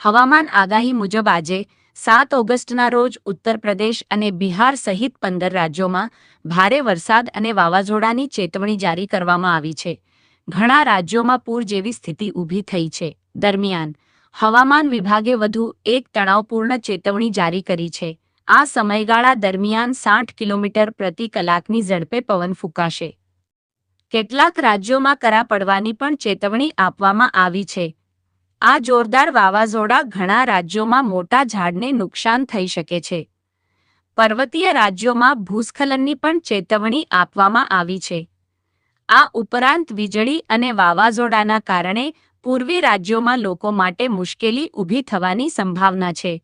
હવામાન આગાહી મુજબ આજે 7 ઓગસ્ટના રોજ ઉત્તર પ્રદેશ અને બિહાર સહિત 15 રાજ્યોમાં ભારે વરસાદ અને વાવાઝોડાની ચેતવણી જારી કરવામાં આવી છે. ઘણા રાજ્યોમાં પૂર જેવી સ્થિતિ ઊભી થઈ છે. દરમિયાન હવામાન વિભાગે વધુ એક તણાવપૂર્ણ ચેતવણી જારી કરી છે. આ સમયગાળા દરમિયાન 60 કિલોમીટર પ્રતિ કલાકની ઝડપે પવન ફૂંકાશે. કેટલાક રાજ્યોમાં કરા પડવાની પણ ચેતવણી આપવામાં આવી છે. આ જોરદાર વાવાઝોડા ઘણા રાજ્યોમાં મોટા ઝાડને નુકસાન થઈ શકે છે. પર્વતીય રાજ્યોમાં ભૂસ્ખલનની પણ ચેતવણી આપવામાં આવી છે. આ ઉપરાંત વીજળી અને વાવાઝોડાના કારણે પૂર્વી રાજ્યોમાં લોકો માટે મુશ્કેલી ઊભી થવાની સંભાવના છે.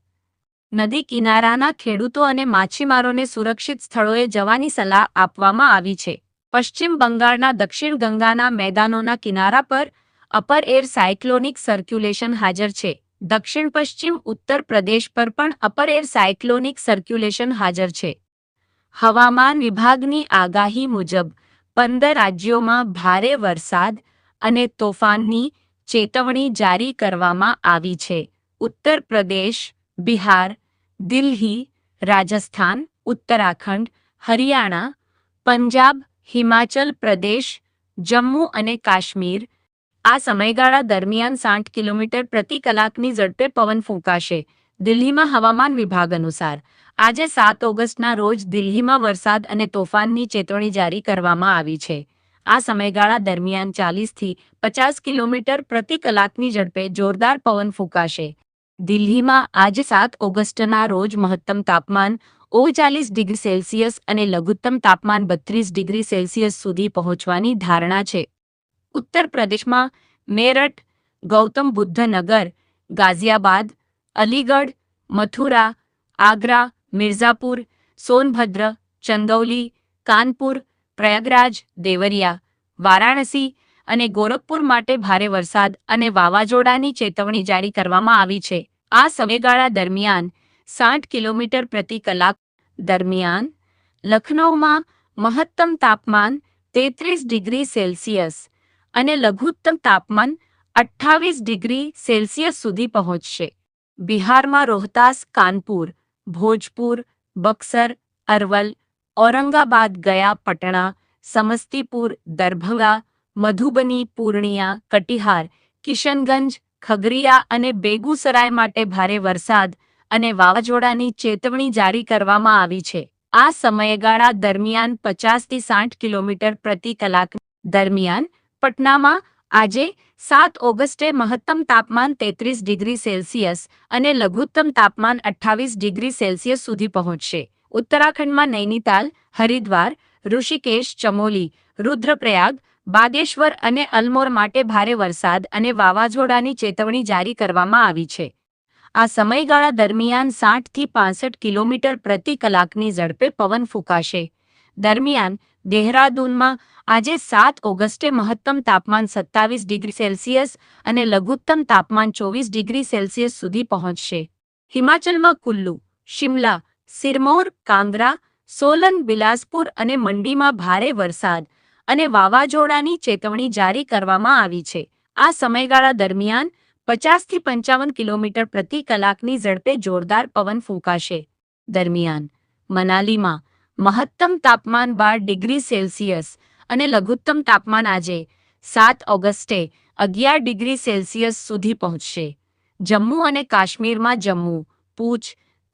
નદી કિનારાના ખેડૂતો અને માછીમારોને સુરક્ષિત સ્થળોએ જવાની સલાહ આપવામાં આવી છે. પશ્ચિમ બંગાળના દક્ષિણ ગંગાના મેદાનોના કિનારા પર અપર એર સાયક્લોનિક સર્ક્યુલેશન હાજર છે. દક્ષિણ પશ્ચિમ ઉત્તર પ્રદેશ પર પણ અપર એર સાયક્લોનિક સર્ક્યુલેશન હાજર છે. હવામાન વિભાગની આગાહી મુજબ 15 રાજ્યોમાં ભારે વરસાદ અને તોફાનની ચેતવણી જારી કરવામાં આવી છે. ઉત્તર પ્રદેશ, બિહાર, દિલ્હી, રાજસ્થાન, ઉત્તરાખંડ, હરિયાણા, પંજાબ, હિમાચલ પ્રદેશ, જમ્મુ અને કાશ્મીર આ સમયગાળા દરમિયાન 60 કિલોમીટર પ્રતિ કલાકની ઝડપે પવન ફૂંકાશે. દિલ્હીમાં હવામાન વિભાગ અનુસાર આજે 7 ઓગસ્ટના રોજ દિલ્હીમાં વરસાદ અને તોફાનની ચેતવણી જારી કરવામાં આવી છે. આ સમયગાળા દરમિયાન 40થી 50 કિલોમીટર પ્રતિ કલાકની ઝડપે જોરદાર પવન ફૂંકાશે. દિલ્હીમાં આજે 7 ઓગસ્ટના રોજ મહત્તમ તાપમાન 39 ડિગ્રી સેલ્સિયસ અને લઘુત્તમ તાપમાન 32 ડિગ્રી સેલ્સિયસ સુધી પહોંચવાની ધારણા છે. ઉત્તર પ્રદેશમાં મેરઠ, ગૌતમ બુદ્ધ નગર, ગાઝિયાબાદ, અલીગઢ, મથુરા, આગ્રા, મિર્ઝાપુર, સોનભદ્ર, ચંદૌલી, કાનપુર, પ્રયાગરાજ, દેવરિયા, વારાણસી અને ગોરખપુર માટે ભારે વરસાદ અને વાવાઝોડાની ચેતવણી જારી કરવામાં આવી છે. આ સમયગાળા દરમિયાન 60 કિલોમીટર પ્રતિ કલાક દરમિયાન લખનૌમાં મહત્તમ તાપમાન 33 ડિગ્રી સેલ્સિયસ અને લઘુત્તમ તાપમાન 28 ડિગ્રી સેલ્સિયસ સુધી પહોંચશે. બિહારમાં રોહતાસ, કાનપુર, ભોજપુર, બક્સર, અરવલ, ઔરંગાબાદ, ગયા, પટણા, સમસ્તીપુર, દરભંગા, મધુબની, પૂર્ણિયા, કટિહાર, કિશનગંજ, ખગરિયા અને બેગુસરાય માટે ભારે વરસાદ અને વાવાઝોડાની ચેતવણી જારી કરવામાં આવી છે. આ સમયગાળા દરમિયાન 50થી 60 કિલોમીટર પ્રતિ કલાક દરમિયાન પટનામાં આજે 7 ઓગસ્ટે મહત્તમ તાપમાન 33 ડિગ્રી સેલ્સિયસ અને લઘુત્તમ તાપમાન 28 ડિગ્રી સેલ્સિયસ સુધી પહોંચશે. ઉત્તરાખંડમાં નૈનીતાલ, હરિદ્વાર, ઋષિકેશ, ચમોલી, રુદ્રપ્રયાગ, બાગેશ્વર અને અલમોર માટે ભારે વરસાદ અને વાવાઝોડાની ચેતવણી જારી કરવામાં આવી છે. આ સમયગાળા દરમિયાન 60થી 65 કિલોમીટર પ્રતિ કલાકની ઝડપે પવન ફૂંકાશે. દરમિયાન દેહરાદૂનમાં આજે 7 ઓગસ્ટે મહત્તમ તાપમાન 27 ડિગ્રી સેલ્સિયસ અને લઘુત્તમ તાપમાન 24 ડિગ્રી સેલ્સિયસ સુધી પહોંચશે. હિમાચલમાં કુલ્લુ, શિમલા, સિરમૌર, કાંગરા, સોલન, બિલાસપુર અને મંડીમાં ભારે વરસાદ અને વાવાઝોડાની ચેતવણી જારી કરવામાં આવી છે. આ સમયગાળા દરમિયાન 50થી 55 કિલોમીટર પ્રતિ કલાકની ઝડપે જોરદાર પવન ફૂંકાશે. દરમિયાન મનાલીમાં મહત્તમ તાપમાન 12 ડિગ્રી સેલ્સિયસ અને લઘુત્તમ તાપમાન આજે 7 ઓગસ્ટે 11 ડિગ્રી સેલ્સિયસ સુધી પહોંચશે. જમ્મુ અને કાશ્મીરમાં જમ્મુ, પૂંચ,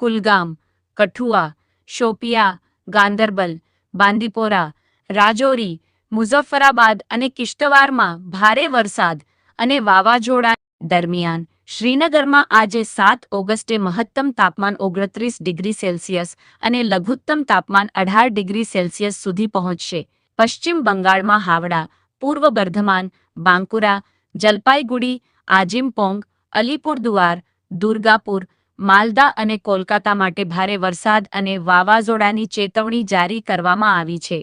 કુલગામ, કઠુઆ, શોપિયા, ગાંદરબલ, બાંદીપોરા, રાજૌરી, મુઝફ્ફરાબાદ અને કિશ્તવારમાં ભારે વરસાદ અને વાવાઝોડા દરમિયાન શ્રીનગરમાં આજે 7 ઓગસ્ટે મહત્તમ તાપમાન 29 ડિગ્રી સેલ્સિયસ અને લઘુત્તમ તાપમાન 18 ડિગ્રી સેલ્સિયસ સુધી પહોંચશે. પશ્ચિમ બંગાળમાં હાવડા, પૂર્વ બર્ધમાન, બાંકુરા, જલપાઈગુડી, આજીમપોંગ, અલીપુરદુઆર, દુર્ગાપુર, માલદા અને કોલકાતા માટે ભારે વરસાદ અને વાવાઝોડાની ચેતવણી જારી કરવામાં આવી છે.